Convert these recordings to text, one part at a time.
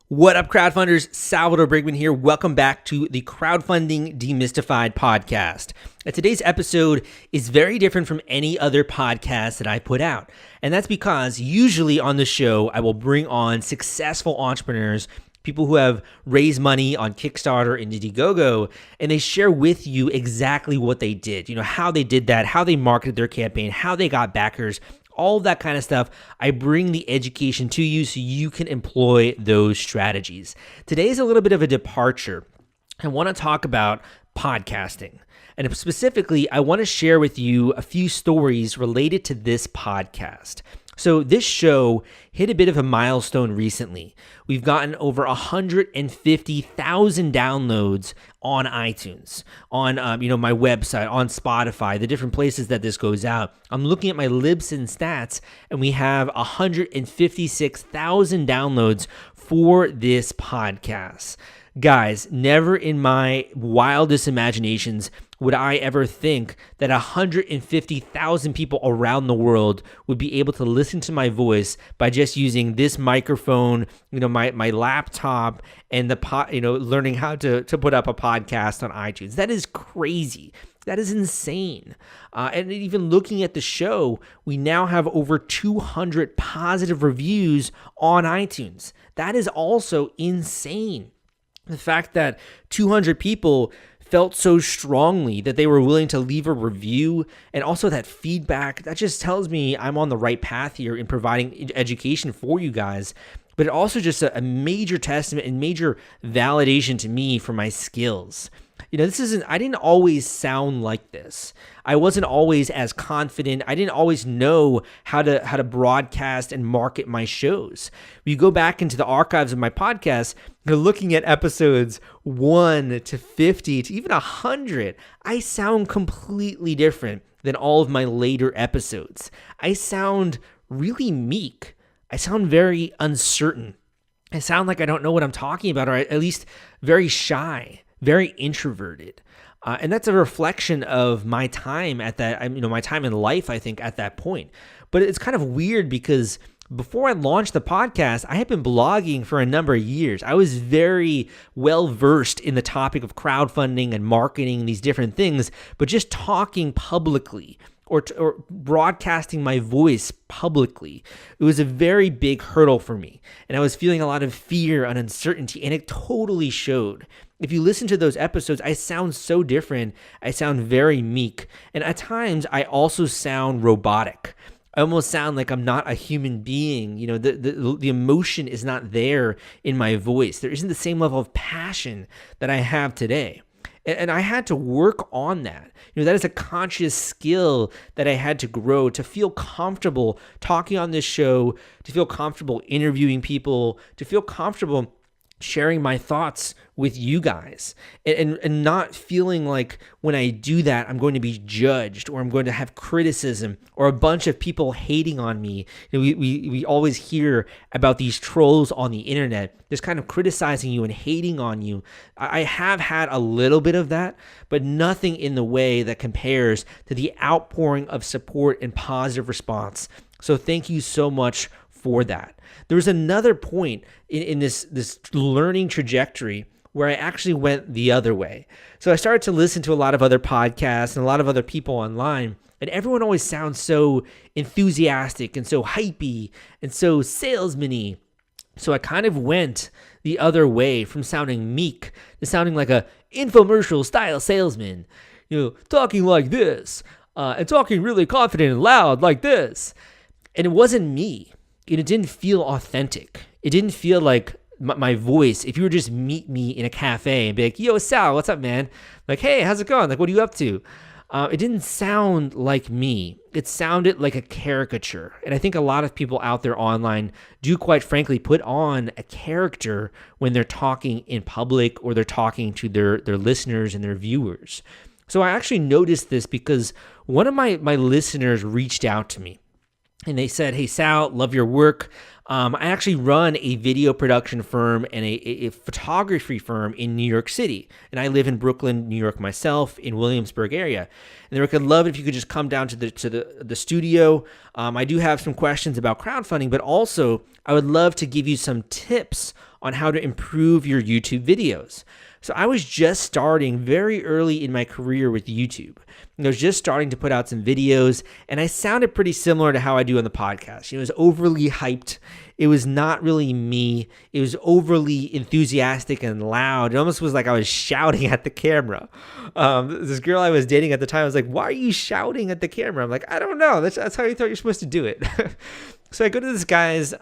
What up, crowdfunders? Salvador Briggman here. Welcome back to the Crowdfunding Demystified podcast. Today's episode is very different from any other podcast that I put out. And that's because usually on the show, I will bring on successful entrepreneurs, people who have raised money on Kickstarter and Indiegogo, and they share with you exactly what they did, how they did that, how they marketed their campaign, how they got backers, all of that kind of stuff. I bring the education to you so you can employ those strategies. Today is a little bit of a departure. I want to talk about podcasting. And specifically, I want to share with you a few stories related to this podcast. So this show hit a bit of a milestone recently. We've gotten over 150,000 downloads on iTunes, on my website, on Spotify, the different places that this goes out. I'm looking at my Libsyn stats, and we have 156,000 downloads for this podcast. Guys, never in my wildest imaginations would I ever think that 150,000 people around the world would be able to listen to my voice by just using this microphone, my laptop, and learning how to put up a podcast on iTunes. That is crazy. That is insane. And even looking at the show, we now have over 200 positive reviews on iTunes. That is also insane. The fact that 200 people felt so strongly that they were willing to leave a review, and also that feedback, that just tells me I'm on the right path here in providing education for you guys. But it also just a major testament and major validation to me for my skills. I didn't always sound like this. I wasn't always as confident. I didn't always know how to broadcast and market my shows. When you go back into the archives of my podcast, you're looking at episodes 1 to 50 to even 100. I sound completely different than all of my later episodes. I sound really meek. I sound very uncertain. I sound like I don't know what I'm talking about, or at least very shy, very introverted. And that's a reflection of my time at that, my time in life, I think, at that point. But it's kind of weird because before I launched the podcast, I had been blogging for a number of years. I was very well versed in the topic of crowdfunding and marketing, these different things, but just talking publicly or broadcasting my voice publicly, it was a very big hurdle for me. And I was feeling a lot of fear and uncertainty, and it totally showed. If you listen to those episodes, I sound so different. I sound very meek. And at times, I also sound robotic. I almost sound like I'm not a human being. The emotion is not there in my voice. There isn't the same level of passion that I have today. And I had to work on that. That is a conscious skill that I had to grow to feel comfortable talking on this show, to feel comfortable interviewing people, to feel comfortable sharing my thoughts with you guys, and not feeling like when I do that, I'm going to be judged, or I'm going to have criticism, or a bunch of people hating on me. We always hear about these trolls on the internet, just kind of criticizing you and hating on you. I have had a little bit of that, but nothing in the way that compares to the outpouring of support and positive response. So thank you so much for that. There was another point in this learning trajectory where I actually went the other way. So I started to listen to a lot of other podcasts and a lot of other people online, and everyone always sounds so enthusiastic and so hypey and so salesman-y. So I kind of went the other way from sounding meek to sounding like a infomercial style salesman, talking like this, and talking really confident and loud like this. And it wasn't me. It didn't feel authentic. It didn't feel like my voice. If you were just meet me in a cafe and be like, yo, Sal, what's up, man? Like, hey, how's it going? Like, what are you up to? It didn't sound like me. It sounded like a caricature. And I think a lot of people out there online do, quite frankly, put on a character when they're talking in public or they're talking to their listeners and their viewers. So I actually noticed this because one of my listeners reached out to me. And they said, hey, Sal, love your work. I actually run a video production firm and a photography firm in New York City. And I live in Brooklyn, New York myself, in Williamsburg area. And they would love it if you could just come down to the studio. I do have some questions about crowdfunding, but also I would love to give you some tips on how to improve your YouTube videos. So I was just starting very early in my career with YouTube. I was just starting to put out some videos, and I sounded pretty similar to how I do on the podcast. It was overly hyped. It was not really me. It was overly enthusiastic and loud. It almost was like I was shouting at the camera. This girl I was dating at the time was like, "Why are you shouting at the camera?" I'm like, "I don't know. That's how you thought you're supposed to do it." So I go to this guy's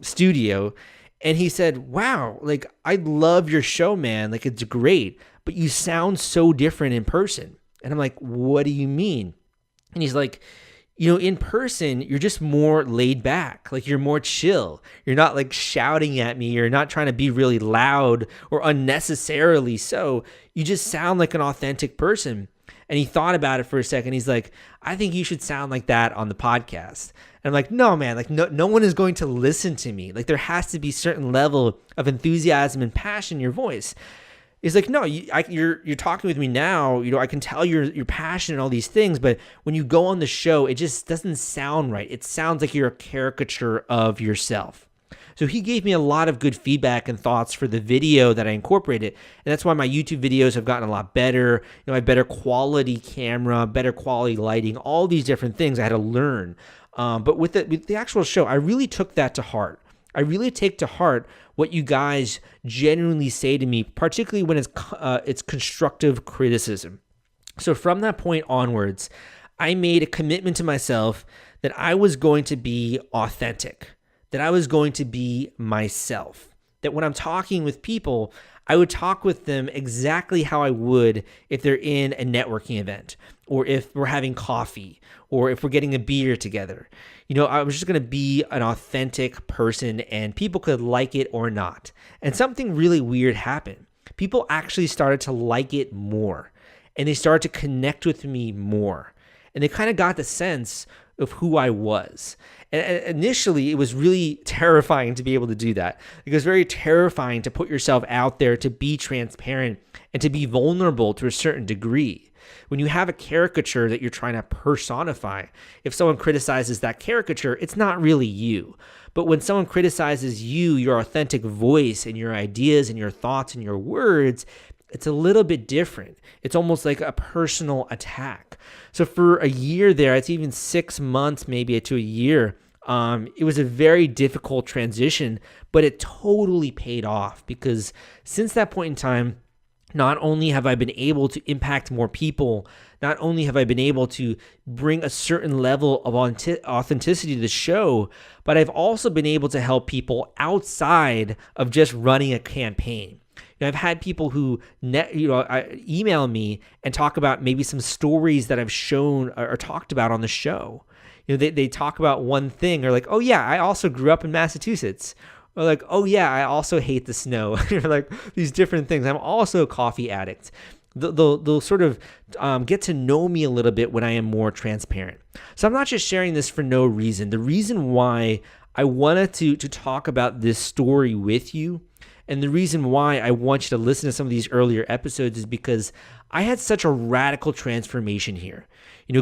studio, and he said, "Wow, like, I love your show, man. Like, it's great, but you sound so different in person." And I'm like, "What do you mean?" And he's like, in person, you're just more laid back. Like, you're more chill. You're not like shouting at me. You're not trying to be really loud or unnecessarily so. You just sound like an authentic person. And he thought about it for a second. He's like, "I think you should sound like that on the podcast." And I'm like, "No, man, like no one is going to listen to me. Like, there has to be a certain level of enthusiasm and passion in your voice." He's like, "No, you're talking with me now. I can tell you're passionate and all these things, but when you go on the show, it just doesn't sound right. It sounds like you're a caricature of yourself." So he gave me a lot of good feedback and thoughts for the video that I incorporated. And that's why my YouTube videos have gotten a lot better. I have better quality camera, better quality lighting, all these different things I had to learn. But with the actual show, I really took that to heart. I really take to heart what you guys genuinely say to me, particularly when it's constructive criticism. So from that point onwards, I made a commitment to myself that I was going to be authentic, that I was going to be myself, that when I'm talking with people, I would talk with them exactly how I would if they're in a networking event, or if we're having coffee, or if we're getting a beer together. I was just going to be an authentic person, and people could like it or not. And something really weird happened. People actually started to like it more, and they started to connect with me more. And they kind of got the sense of who I was. And initially, it was really terrifying to be able to do that. It was very terrifying to put yourself out there, to be transparent, and to be vulnerable to a certain degree. When you have a caricature that you're trying to personify, if someone criticizes that caricature, it's not really you. But when someone criticizes you, your authentic voice and your ideas and your thoughts and your words, it's a little bit different. It's almost like a personal attack. So for a year there, it's even 6 months, maybe to a year, it was a very difficult transition, but it totally paid off, because since that point in time, not only have I been able to impact more people, not only have I been able to bring a certain level of authenticity to the show, but I've also been able to help people outside of just running a campaign. I've had people who email me and talk about maybe some stories that I've shown or talked about on the show. They talk about one thing, or like, "Oh yeah, I also grew up in Massachusetts." Or like, "Oh yeah, I also hate the snow." Like these different things. I'm also a coffee addict. They'll sort of get to know me a little bit when I am more transparent. So I'm not just sharing this for no reason. The reason why I wanted to talk about this story with you, and the reason why I want you to listen to some of these earlier episodes, is because I had such a radical transformation here.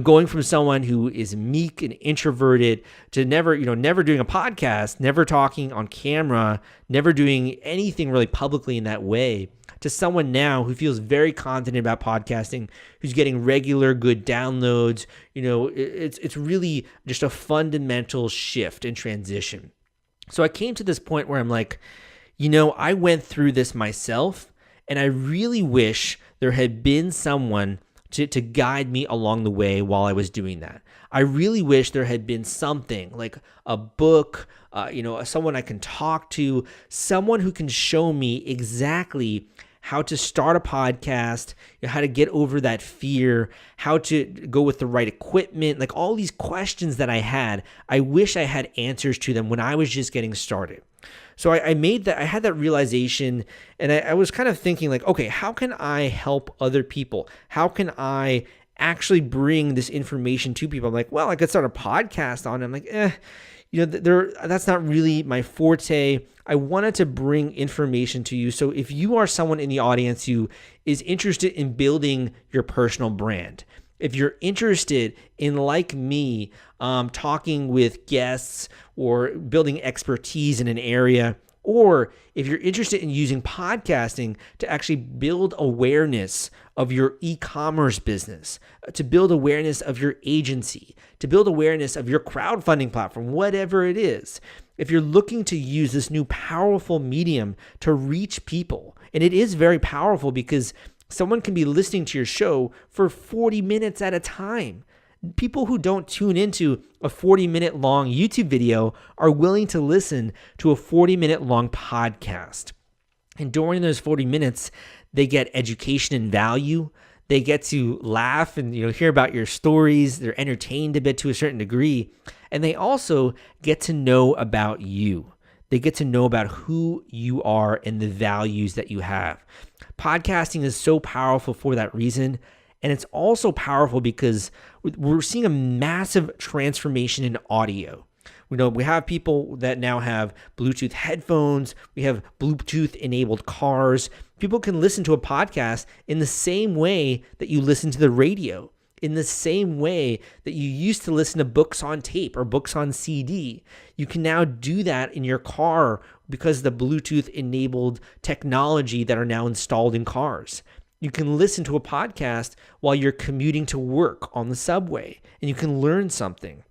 Going from someone who is meek and introverted to never doing a podcast, never talking on camera, never doing anything really publicly in that way, to someone now who feels very confident about podcasting, who's getting regular good downloads. It's really just a fundamental shift and transition. So I came to this point where I'm like, I went through this myself, and I really wish there had been someone to guide me along the way while I was doing that. I really wish there had been something like a book, someone I can talk to, someone who can show me exactly how to start a podcast, how to get over that fear, how to go with the right equipment, like all these questions that I had. I wish I had answers to them when I was just getting started. So I had that realization, and I was kind of thinking like, okay, how can I help other people? How can I actually bring this information to people? I'm like, well, I could start a podcast on it. I'm like, that's not really my forte. I wanted to bring information to you. So if you are someone in the audience who is interested in building your personal brand, if you're interested in, like me, talking with guests or building expertise in an area, Or if you're interested in using podcasting to actually build awareness of your e-commerce business, to build awareness of your agency, to build awareness of your crowdfunding platform, whatever it is, if you're looking to use this new powerful medium to reach people, and it is very powerful because someone can be listening to your show for 40 minutes at a time. People who don't tune into a 40-minute long YouTube video are willing to listen to a 40-minute long podcast. And during those 40 minutes, they get education and value. They get to laugh and hear about your stories. They're entertained a bit to a certain degree. And they also get to know about you. They get to know about who you are and the values that you have. Podcasting is so powerful for that reason. And it's also powerful because we're seeing a massive transformation in audio. We have people that now have Bluetooth headphones. We have Bluetooth-enabled cars. People can listen to a podcast in the same way that you listen to the radio, in the same way that you used to listen to books on tape or books on CD. You can now do that in your car because of the Bluetooth-enabled technology that are now installed in cars. You can listen to a podcast while you're commuting to work on the subway, and you can learn something.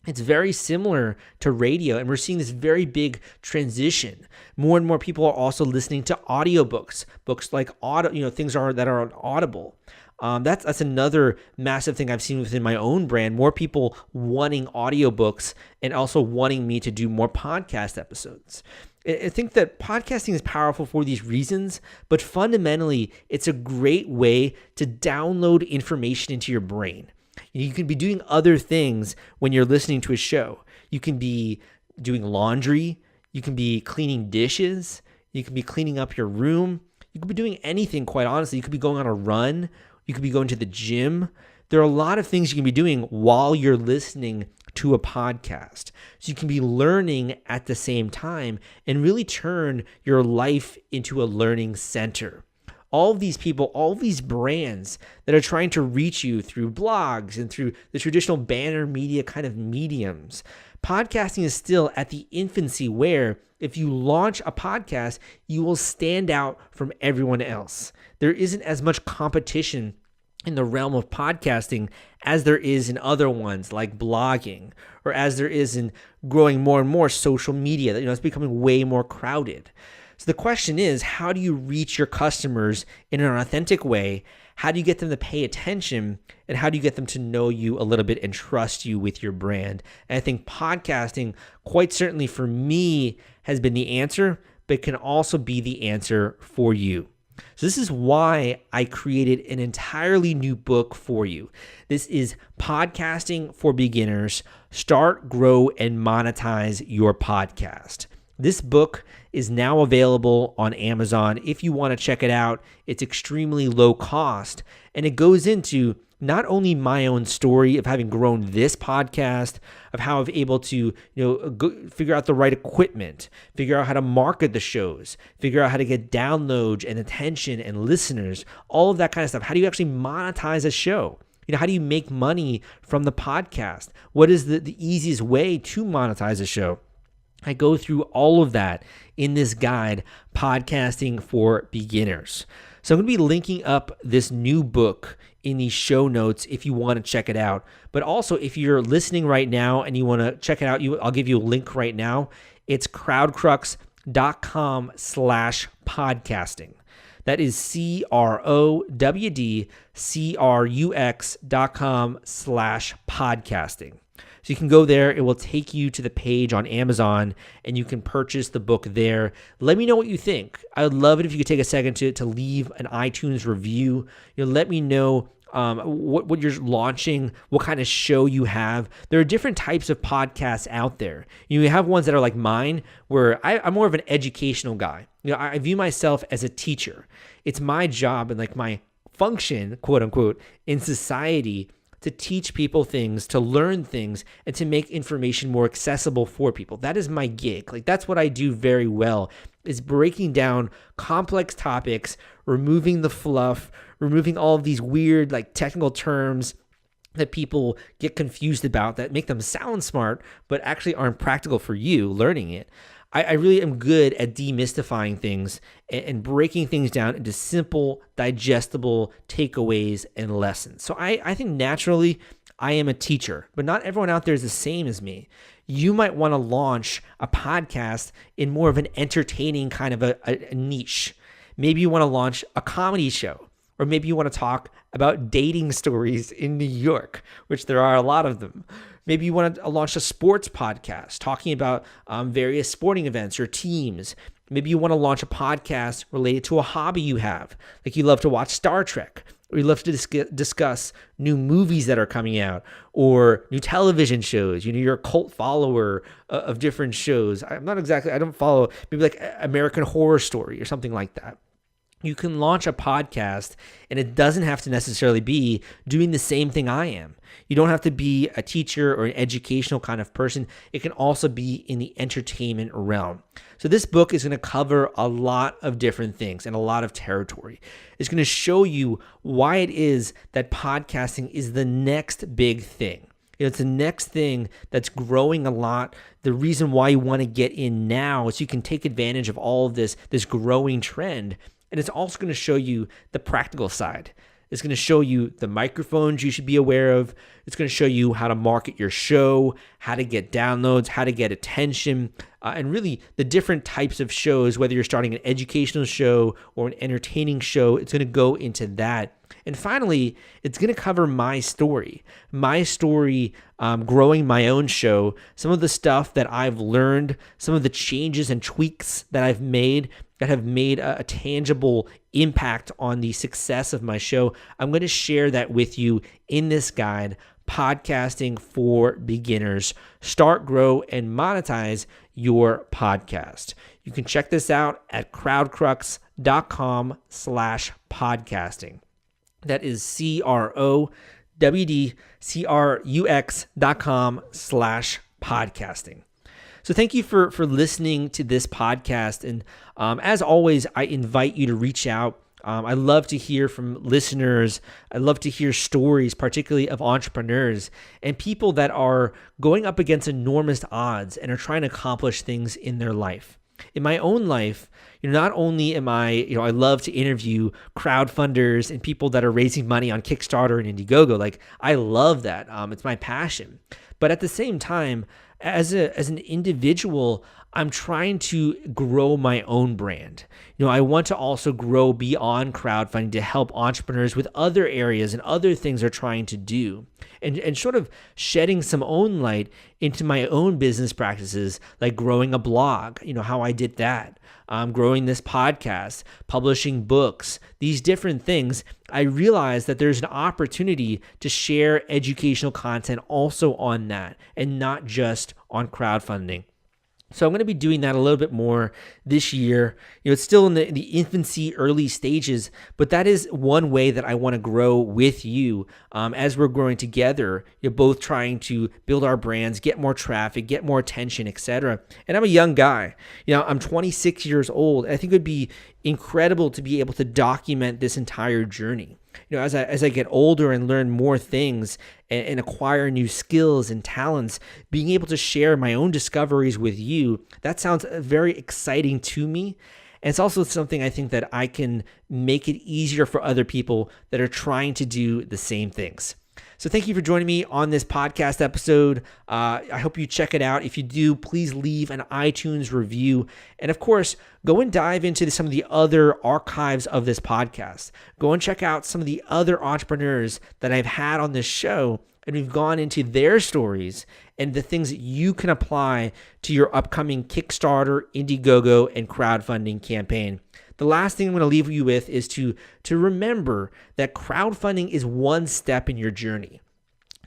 It's very similar to radio, and we're seeing this very big transition. More and more people are also listening to audiobooks, books like things that are on Audible. That's another massive thing I've seen within my own brand. More people wanting audiobooks and also wanting me to do more podcast episodes. I think that podcasting is powerful for these reasons, but fundamentally, it's a great way to download information into your brain. You can be doing other things when you're listening to a show. You can be doing laundry. You can be cleaning dishes. You can be cleaning up your room. You could be doing anything, quite honestly. You could be going on a run. You could be going to the gym. There are a lot of things you can be doing while you're listening to a podcast. So you can be learning at the same time and really turn your life into a learning center. All of these people, all of these brands that are trying to reach you through blogs and through the traditional banner media kind of mediums, podcasting is still at the infancy where if you launch a podcast, you will stand out from everyone else. There isn't as much competition in the realm of podcasting as there is in other ones like blogging, or as there is in growing more and more social media. It's becoming way more crowded. So the question is, how do you reach your customers in an authentic way? How do you get them to pay attention? And how do you get them to know you a little bit and trust you with your brand? And I think podcasting, quite certainly for me, has been the answer, but can also be the answer for you. So this is why I created an entirely new book for you. This is Podcasting for Beginners: Start, Grow, and Monetize Your Podcast. This book is now available on Amazon. If you want to check it out, it's extremely low cost, and it goes into not only my own story of having grown this podcast, of how I've able to, figure out the right equipment, figure out how to market the shows, figure out how to get downloads and attention and listeners, all of that kind of stuff. How do you actually monetize a show? How do you make money from the podcast? What is the easiest way to monetize a show? I go through all of that in this guide, Podcasting for Beginners. So I'm going to be linking up this new book in the show notes if you want to check it out. But also, if you're listening right now and you want to check it out, I'll give you a link right now. It's crowdcrux.com/podcasting. That is crowdcrux.com/podcasting. So you can go there. It will take you to the page on Amazon, and you can purchase the book there. Let me know what you think. I would love it if you could take a second to leave an iTunes review. Let me know what you're launching, what kind of show you have. There are different types of podcasts out there. You have ones that are like mine, where I'm more of an educational guy. I view myself as a teacher. It's my job and like my function, quote unquote, in society to teach people things, to learn things, and to make information more accessible for people. That is my gig. Like, that's what I do very well, is breaking down complex topics, removing the fluff, removing all of these weird like technical terms that people get confused about that make them sound smart, but actually aren't practical for you learning it. I really am good at demystifying things and breaking things down into simple, digestible takeaways and lessons. So I think naturally I am a teacher, but not everyone out there is the same as me. You might want to launch a podcast in more of an entertaining kind of a niche. Maybe you want to launch a comedy show, or maybe you want to talk about dating stories in New York, which there are a lot of them. Maybe you want to launch a sports podcast talking about various sporting events or teams. Maybe you want to launch a podcast related to a hobby you have, like you love to watch Star Trek, or you love to discuss new movies that are coming out or new television shows. You're a cult follower of different shows. I don't follow, maybe like American Horror Story or something like that. You can launch a podcast, and it doesn't have to necessarily be doing the same thing I am. You don't have to be a teacher or an educational kind of person. It can also be in the entertainment realm. So this book is going to cover a lot of different things and a lot of territory. It's going to show you why it is that podcasting is the next big thing. It's the next thing that's growing a lot. The reason why you want to get in now is so you can take advantage of all of this growing trend. And it's also going to show you the practical side. It's going to show you the microphones you should be aware of. It's going to show you how to market your show, how to get downloads, how to get attention, and really the different types of shows, whether you're starting an educational show or an entertaining show. It's going to go into that. And finally, it's going to cover my story growing my own show, some of the stuff that I've learned, some of the changes and tweaks that I've made that have made a tangible impact on the success of my show. I'm going to share that with you in this guide, Podcasting for Beginners. Start, grow, and monetize your podcast. You can check this out at crowdcrux.com/podcasting. That is crowdcrux.com/podcasting. So thank you for listening to this podcast. And as always, I invite you to reach out. I love to hear from listeners. I love to hear stories, particularly of entrepreneurs and people that are going up against enormous odds and are trying to accomplish things in their life. In my own life, not only am I love to interview crowdfunders and people that are raising money on Kickstarter and Indiegogo. Like, I love that. It's my passion. But at the same time, as an individual, I'm trying to grow my own brand. I want to also grow beyond crowdfunding to help entrepreneurs with other areas and other things they're trying to do, and sort of shedding some own light into my own business practices, like growing a blog, how I did that, growing this podcast, publishing books, these different things. I realized that there's an opportunity to share educational content also on that and not just on crowdfunding. So I'm going to be doing that a little bit more this year. It's still in the infancy, early stages, but that is one way that I want to grow with you as we're growing together. You're both trying to build our brands, get more traffic, get more attention, etc. And I'm a young guy. I'm 26 years old. I think it would be incredible to be able to document this entire journey. As I get older and learn more things and acquire new skills and talents, being able to share my own discoveries with you, that sounds very exciting to me. And it's also something I think that I can make it easier for other people that are trying to do the same things. So thank you for joining me on this podcast episode. I hope you check it out. If you do, please leave an iTunes review. And of course, go and dive into some of the other archives of this podcast. Go and check out some of the other entrepreneurs that I've had on this show. And we've gone into their stories and the things that you can apply to your upcoming Kickstarter, Indiegogo, and crowdfunding campaign. The last thing I'm going to leave you with is to remember that crowdfunding is one step in your journey.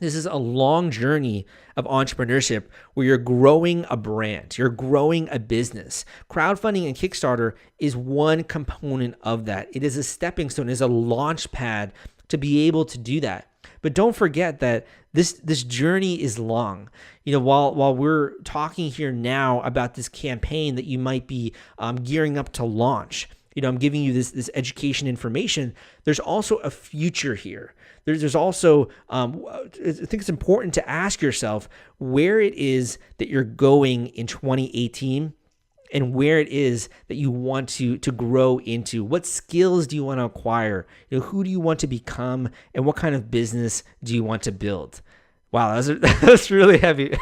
This is a long journey of entrepreneurship where you're growing a brand, you're growing a business. Crowdfunding and Kickstarter is one component of that. It is a stepping stone, it is a launch pad to be able to do that. But don't forget that this journey is long. While we're talking here now about this campaign that you might be gearing up to launch, I'm giving you this education information. There's also a future here. There's also, I think it's important to ask yourself where it is that you're going in 2018 and where it is that you want to grow into. What skills do you want to acquire? Who do you want to become, and what kind of business do you want to build? Wow, that was really heavy.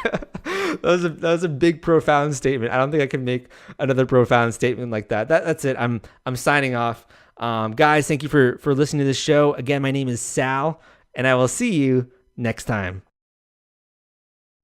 That was a big, profound statement. I don't think I can make another profound statement like that. That's it. I'm signing off. Guys, thank you for listening to this show. Again, my name is Sal, and I will see you next time.